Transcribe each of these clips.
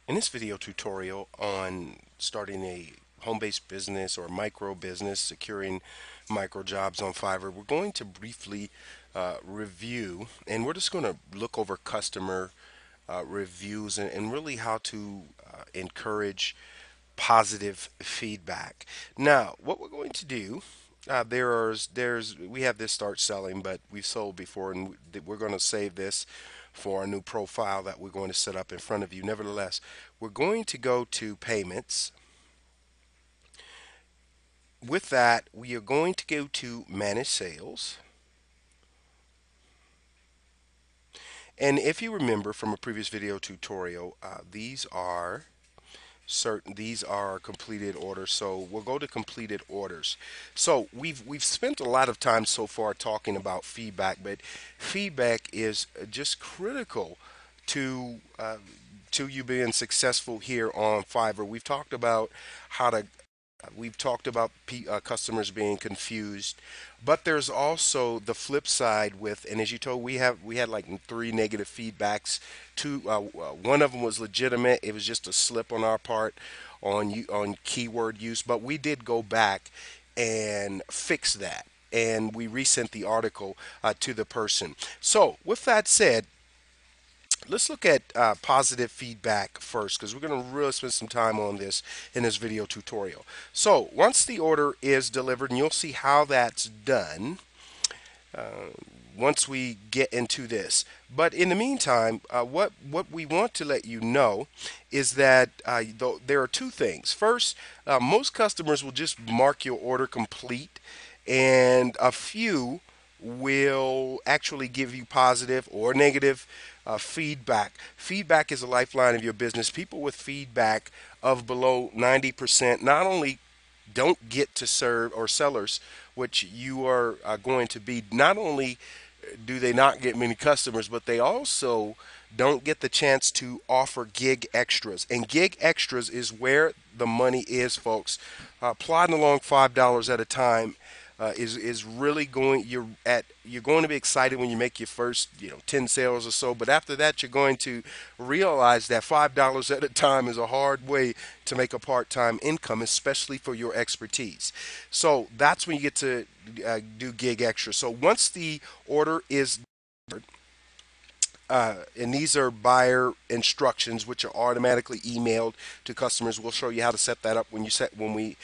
In this video tutorial on starting a home-based business or micro business, securing micro jobs on Fiverr, we're going to briefly review, and we're just going to look over customer reviews and really how to encourage positive feedback. Now, what we're going to do, we have this start selling, but we've sold before, and we're going to save this for a new profile that we're going to set up in front of you. Nevertheless, we're going to go to payments. With that, we are going to go to manage sales. And if you remember from a previous video tutorial, these are completed orders, so we'll go to completed orders. So we've spent a lot of time so far talking about feedback, but feedback is just critical to to you being successful here on Fiverr. We've talked about customers being confused, but there's also the flip side with, and as you told, we had like three negative feedbacks. One of them was legitimate. It was just a slip on our part on keyword use, but we did go back and fix that, and we resent the article to the person. So with that said, let's look at positive feedback first, because we're going to really spend some time on this in this video tutorial. So once the order is delivered, and you'll see how that's done once we get into this. But in the meantime, what we want to let you know is that there are two things. First, most customers will just mark your order complete, and a few will actually give you positive or negative feedback. Feedback is a lifeline of your business. People with feedback of below 90% not only don't get to serve, or sellers, which you are going to be, not only do they not get many customers, but they also don't get the chance to offer gig extras. And gig extras is where the money is, folks. Plodding along $5 at a time is really you're going to be excited when you make your first 10 sales or so, but after that you're going to realize that $5 at a time is a hard way to make a part-time income, especially for your expertise. So that's when you get to do gig extra. So once the order is, and these are buyer instructions, which are automatically emailed to customers. We'll show you how to set that up when we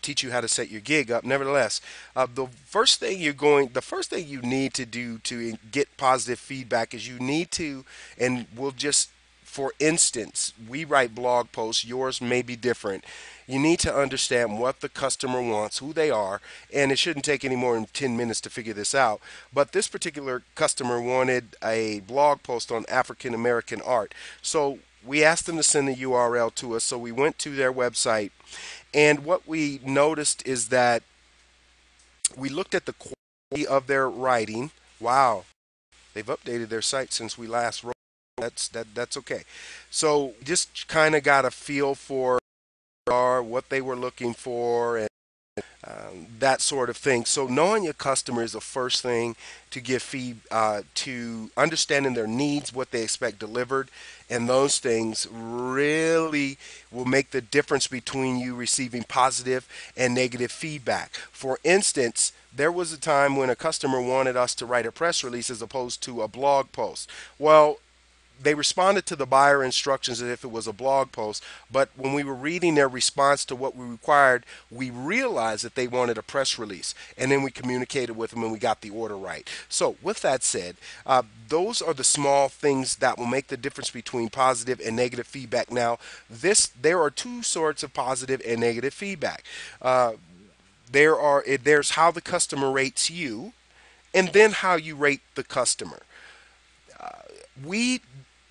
teach you how to set your gig up. Nevertheless, the first thing you need to do to get positive feedback is you need to, and we'll just, for instance, we write blog posts. Yours may be different. You need to understand what the customer wants, who they are, and it shouldn't take any more than 10 minutes to figure this out. But this particular customer wanted a blog post on African American art. So we asked them to send the URL to us. So we went to their website, and what we noticed is that we looked at the quality of their writing. Wow, they've updated their site since we last wrote. That's okay. So just kind of got a feel for what they were looking for, and that sort of thing. So knowing your customer is the first thing to give to understanding their needs, what they expect delivered, and those things really will make the difference between you receiving positive and negative feedback. For instance, there was a time when a customer wanted us to write a press release as opposed to a blog post. Well, they responded to the buyer instructions as if it was a blog post, but when we were reading their response to what we required, we realized that they wanted a press release, and then we communicated with them and we got the order right. So with that said, those are the small things that will make the difference between positive and negative feedback. Now, there are two sorts of positive and negative feedback. There's how the customer rates you, and then how you rate the customer. We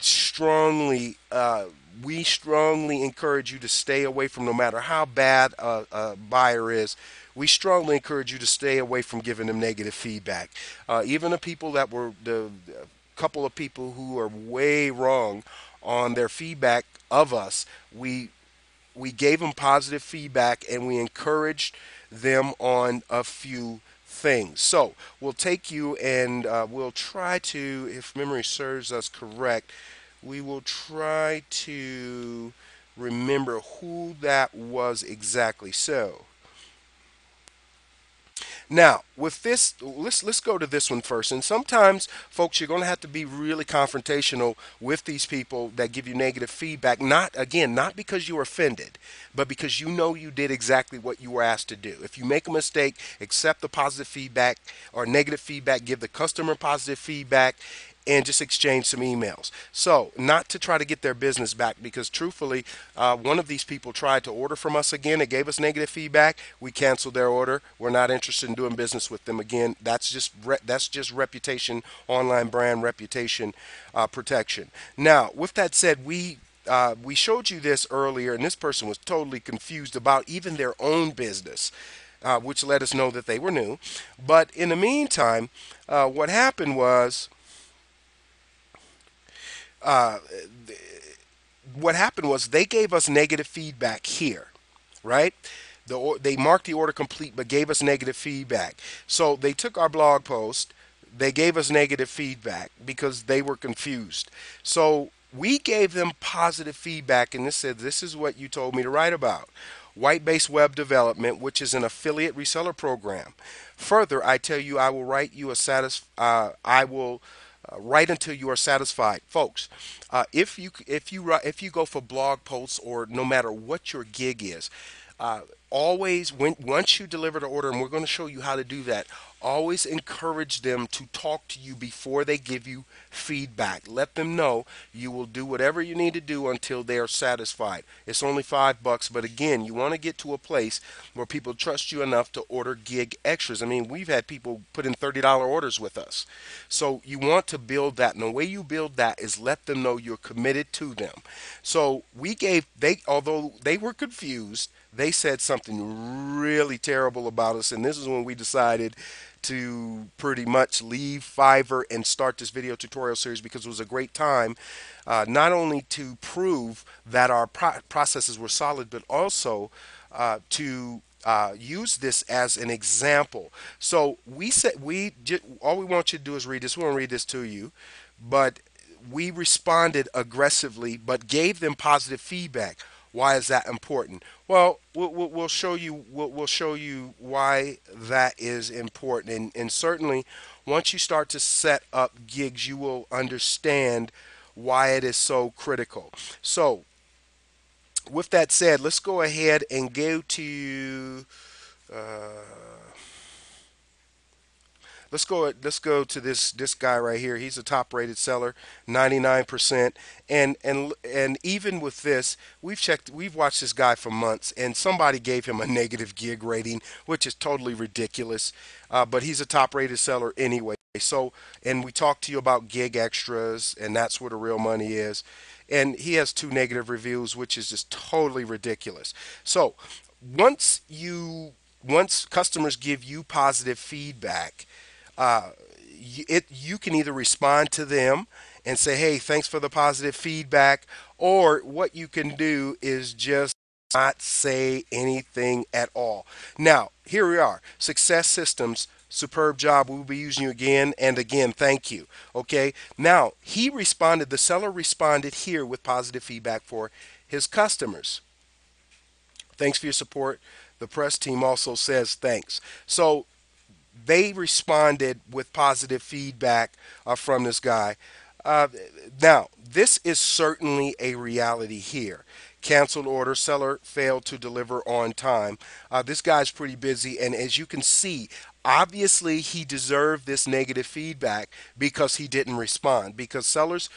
strongly we strongly encourage you to stay away from, no matter how bad a buyer is, we strongly encourage you to stay away from giving them negative feedback. Even the people that were the couple of people who are way wrong on their feedback of us, we gave them positive feedback, and we encouraged them on a few things. So we'll take you, and we'll try to, if memory serves us correct, We will try to remember who that was exactly. So now, with this, let's go to this one first. And sometimes, folks, you're going to have to be really confrontational with these people that give you negative feedback. Not again, not because you're offended, but because you know you did exactly what you were asked to do. If you make a mistake, accept the positive feedback or negative feedback. Give the customer positive feedback, and just exchange some emails. So, not to try to get their business back, because truthfully, one of these people tried to order from us again. It gave us negative feedback. We canceled their order. We're not interested in doing business with them again. That's just reputation, online brand reputation protection. Now, with that said, we showed you this earlier, and this person was totally confused about even their own business. Which let us know that they were new. But in the meantime, what happened was uh, they gave us negative feedback here, right? They marked the order complete but gave us negative feedback. So they took our blog post, they gave us negative feedback because they were confused. So we gave them positive feedback, and this said, this is what you told me to write about. White-based web development, which is an affiliate reseller program. Further, I tell you, I will write you a I will write until you are satisfied, folks. If you go for blog posts, or no matter what your gig is, uh, always once you deliver the order, and we're going to show you how to do that. Always encourage them to talk to you before they give you feedback. Let them know you will do whatever you need to do until they are satisfied. It's only $5, but again, you want to get to a place where people trust you enough to order gig extras. I mean, we've had people put in $30 orders with us. So you want to build that, and the way you build that is let them know you're committed to them. So although they were confused, they said something really terrible about us, and this is when we decided to pretty much leave Fiverr and start this video tutorial series, because it was a great time, not only to prove that our processes were solid, but also to use this as an example. So all we want you to do is read this. We won't read this to you, but we responded aggressively, but gave them positive feedback. Why is that important? Well, we'll show you. We'll show you why that is important, and certainly, once you start to set up gigs, you will understand why it is so critical. So, with that said, let's go ahead and go to. Uh, let's go to this guy right here. He's a top rated seller, 99%. And even with this, we've watched this guy for months, and somebody gave him a negative gig rating, which is totally ridiculous. But he's a top rated seller anyway. So, and we talked to you about gig extras, and that's where the real money is. And he has 2 negative reviews, which is just totally ridiculous. So once once customers give you positive feedback, uh, you can either respond to them and say, "Hey, thanks for the positive feedback," or what you can do is just not say anything at all. Now, here we are. Success Systems, superb job. We will be using you again and again. Thank you. Okay. Now, the seller responded here with positive feedback for his customers. Thanks for your support. The press team also says thanks. So they responded with positive feedback from this guy. Uh, Now, this is certainly a reality here. Canceled order, seller failed to deliver on time. This guy's pretty busy, and as you can see, obviously he deserved this negative feedback because he didn't respond. Because sellers,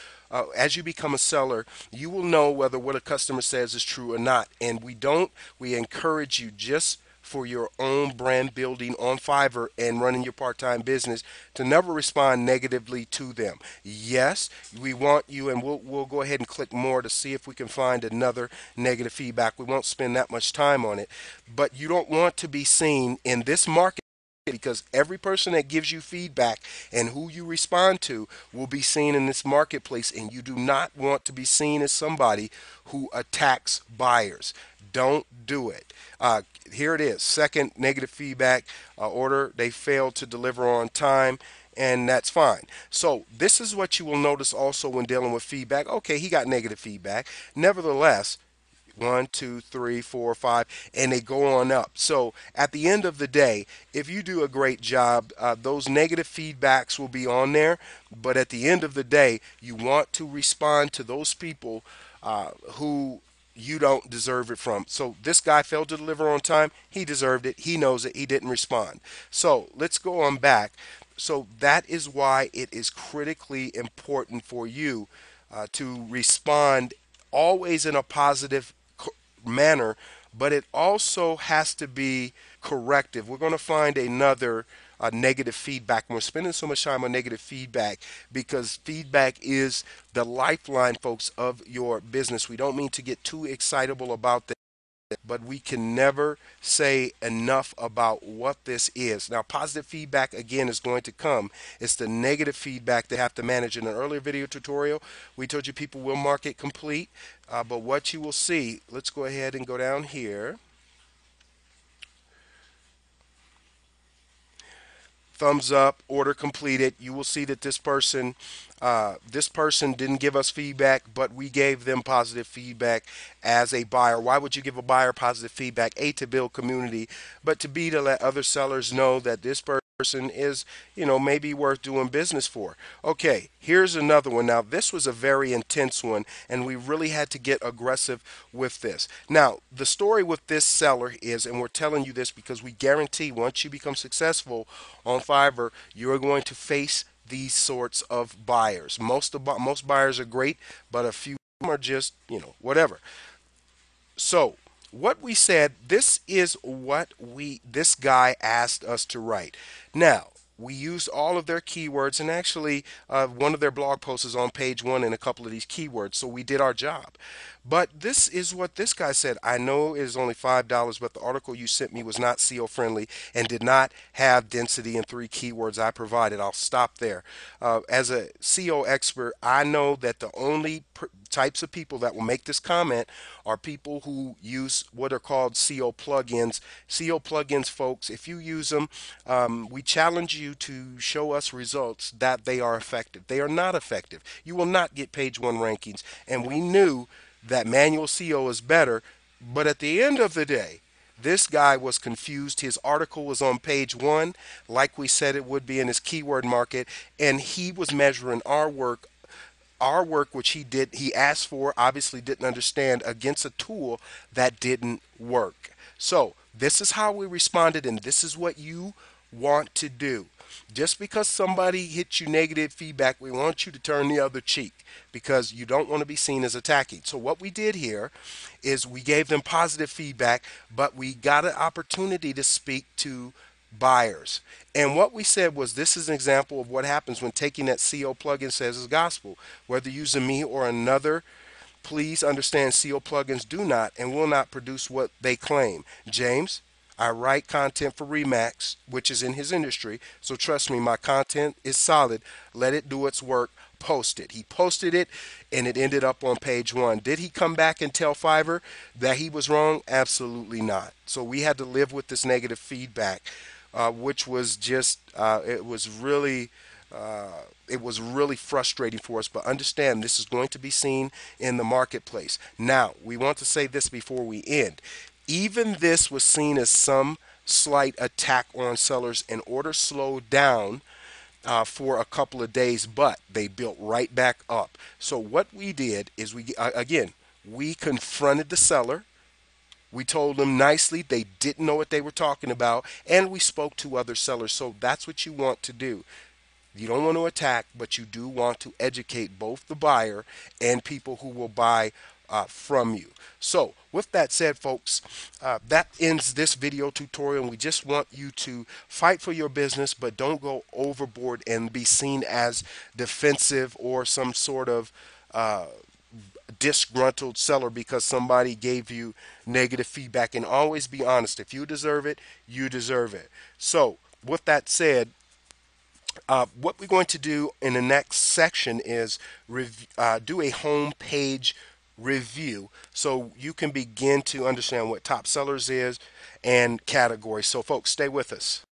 as you become a seller, you will know whether what a customer says is true or not. And we encourage you, just for your own brand building on Fiverr and running your part-time business, to never respond negatively to them. Yes, we want you, and we'll go ahead and click more to see if we can find another negative feedback. We won't spend that much time on it, but you don't want to be seen in this market, because every person that gives you feedback and who you respond to will be seen in this marketplace, and you do not want to be seen as somebody who attacks buyers. Don't do it. Here it is. Second negative feedback order. They failed to deliver on time. and that's fine. So this is what you will notice also when dealing with feedback. Okay, he got negative feedback. Nevertheless, one, two, three, four, five, and they go on up. So at the end of the day, if you do a great job, those negative feedbacks will be on there. But at the end of the day, you want to respond to those people who you don't deserve it from. So this guy failed to deliver on time. He deserved it. He knows it. He didn't respond. So let's go on back. So that is why it is critically important for you to respond always in a positive manner, but it also has to be corrective. We're going to find another negative feedback. We're spending so much time on negative feedback because feedback is the lifeline, folks, of your business. We don't mean to get too excitable about this, but we can never say enough about what this is. Now, positive feedback again is going to come. It's the negative feedback they have to manage. In an earlier video tutorial, we told you people will mark it complete, but what you will see, let's go ahead and go down here. Thumbs up, order completed. You will see that this person didn't give us feedback, but we gave them positive feedback as a buyer. Why would you give a buyer positive feedback? A, to build community, but to B, to let other sellers know that this person is, maybe worth doing business for. Okay, here's another one. Now, this was a very intense one, and we really had to get aggressive with this. Now, the story with this seller is, and we're telling you this because we guarantee once you become successful on Fiverr, you're going to face these sorts of buyers. Most buyers are great, but a few are just, whatever. So, what we said, this is what this guy asked us to write. Now, we used all of their keywords, and actually, one of their blog posts is on page one in a couple of these keywords, so we did our job. But this is what this guy said. I know it is only $5, but the article you sent me was not SEO friendly and did not have density in 3 keywords I provided. I'll stop there. As a SEO expert, I know that the only types of people that will make this comment are people who use what are called SEO plugins. SEO plugins, folks, if you use them, we challenge you to show us results that they are effective. They are not effective. You will not get page one rankings. And we knew that manual SEO is better, but at the end of the day, this guy was confused. His article was on page one, like we said it would be in his keyword market, and he was measuring our work, which he asked for, obviously didn't understand, against a tool that didn't work. So this is how we responded, and this is what you want to do. Just because somebody hits you negative feedback, we want you to turn the other cheek because you don't want to be seen as attacking. So what we did here is we gave them positive feedback, but we got an opportunity to speak to buyers. And what we said was, this is an example of what happens when taking that SEO plugin says is gospel. Whether using me or another, please understand SEO plugins do not and will not produce what they claim. James, I write content for Remax, which is in his industry, so trust me, my content is solid. Let it do its work. Post it. He posted it, and it ended up on page one. Did he come back and tell Fiverr that he was wrong? Absolutely not. So we had to live with this negative feedback, which was just it was really frustrating for us. But understand, this is going to be seen in the marketplace. Now, we want to say this before we end. Even this was seen as some slight attack on sellers, and order slowed down for a couple of days, but they built right back up. So what we did is we confronted the seller. We told them nicely they didn't know what they were talking about, and we spoke to other sellers. So that's what you want to do. You don't want to attack, but you do want to educate both the buyer and people who will buy from you. So with that said, folks, that ends this video tutorial, and we just want you to fight for your business, but don't go overboard and be seen as defensive or some sort of disgruntled seller because somebody gave you negative feedback. And always be honest. If you deserve it, you deserve it. So with that said, what we're going to do in the next section is do a home page review so you can begin to understand what top sellers is and categories. So folks, stay with us.